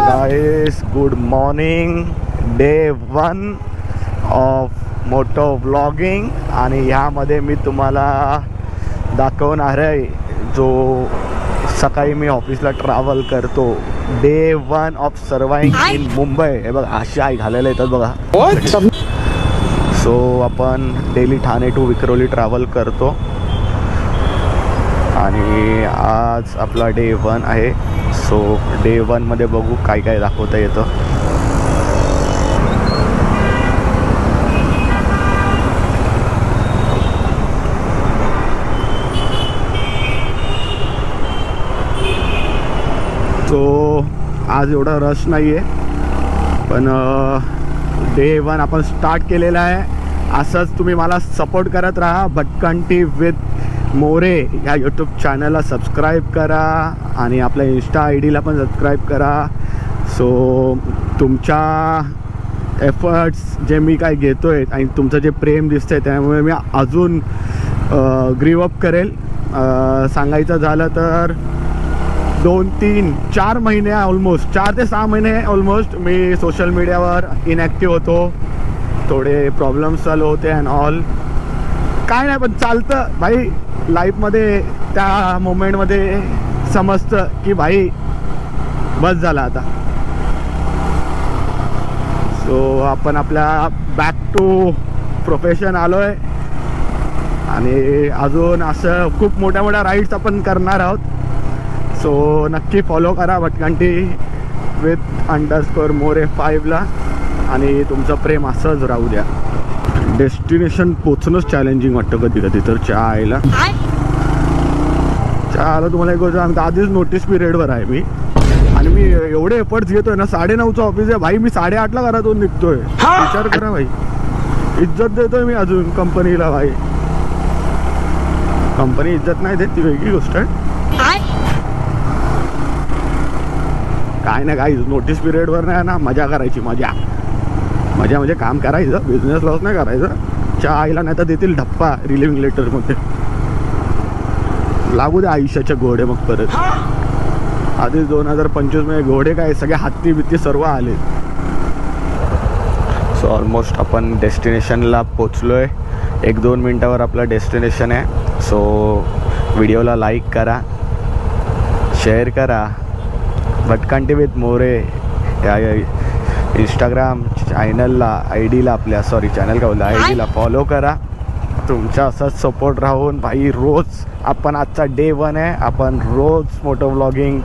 Guys, good morning. Day 1 of moto vlogging. आणि ह्यामध्ये मी तुम्हाला दाखवणार आहे जो सकाळी मी ऑफिसला ट्रॅव्हल करतो. Day 1 of surviving in Mumbai. हे बघा अशी आई घालायला येतात बघा. सो आपण daily Thane to Vikhroli travel करतो आणि आज आपला डे 1 आहे. सो डे 1 मध्ये बघू काय काय दाखवता येतं. सो आज एवढा रश नाही आहे, पण डे 1 आपण स्टार्ट केलेला आहे. असंच तुम्ही मला सपोर्ट करत राहा. भटकंती विथ मोरे ह्या यूट्यूब चॅनलला सबस्क्राईब करा आणि आपल्या इंस्टा आय डीला पण सबस्क्राईब करा. सो तुमच्या एफर्ट्स जे मी काय घेतो आहे आणि तुमचं जे प्रेम दिसतं आहे त्यामुळे मी अजून ग्रीव अप करेल. सांगायचं झालं तर 2-3-4 महिने ऑलमोस्ट 4 ते 6 महिने ऑलमोस्ट मी सोशल मीडियावर इनॅक्टिव्ह होतो. थोडे प्रॉब्लेम्स चालू होते अँड ऑल. काय नाही, पण चालतं भाई. लाईफमध्ये त्या मोमेंटमध्ये समजतं की भाई बस झाला आता. सो आपण आपल्या बॅक टू प्रोफेशन आलो आहे आणि अजून असं खूप मोठ्या मोठ्या राईड्स आपण करणार आहोत. सो नक्की फॉलो करा भटकंती विथ _मोरे 5ला आणि तुमचं प्रेम असंच राहू द्या. डेस्टिनेशन पोचणंच चॅलेंजिंग वाटतं कधी कधी तर. चहाला तुम्हाला एक गोष्ट सांगतो, आधीच नोटीस पिरियडवर आहे मी आणि मी एवढे एफर्ट्स घेतोय ना. 9:30चं ऑफिस आहे भाई, मी 8:30ला घरातून निघतोय. विचार करा भाई, इज्जत देतोय मी अजून कंपनीला. भाई कंपनी इज्जत नाही देत ती वेगळी गोष्ट आहे. काय ना काय नोटीस पिरियडवर नाही ना मजा करायची. मजा म्हणजे काम करायचं, बिझनेस लॉस नाही करायचं. आईला नाही तर देतील धप्पा रिलिव्हिंग लेटरमध्ये. लागू दे आयुष्याचे घोडे मग परत. आधीच 2025 मध्ये घोडे काय सगळे हत्ती बित्ती सर्व आले. सो ऑलमोस्ट आपण डेस्टिनेशनला पोचलो आहे. 1-2 मिनटावर आपलं डेस्टिनेशन आहे. सो व्हिडिओला लाईक करा, शेअर करा. भटकंती विथ मोरे या इंस्टाग्राम चॅनलला आय डीला आपल्या चॅनल का बोलला आय डीला फॉलो करा. तुमचा असाच सपोर्ट राहून भाई रोज आपण आजचा डे 1 आहे. आपण रोज मोटो व्लॉगिंग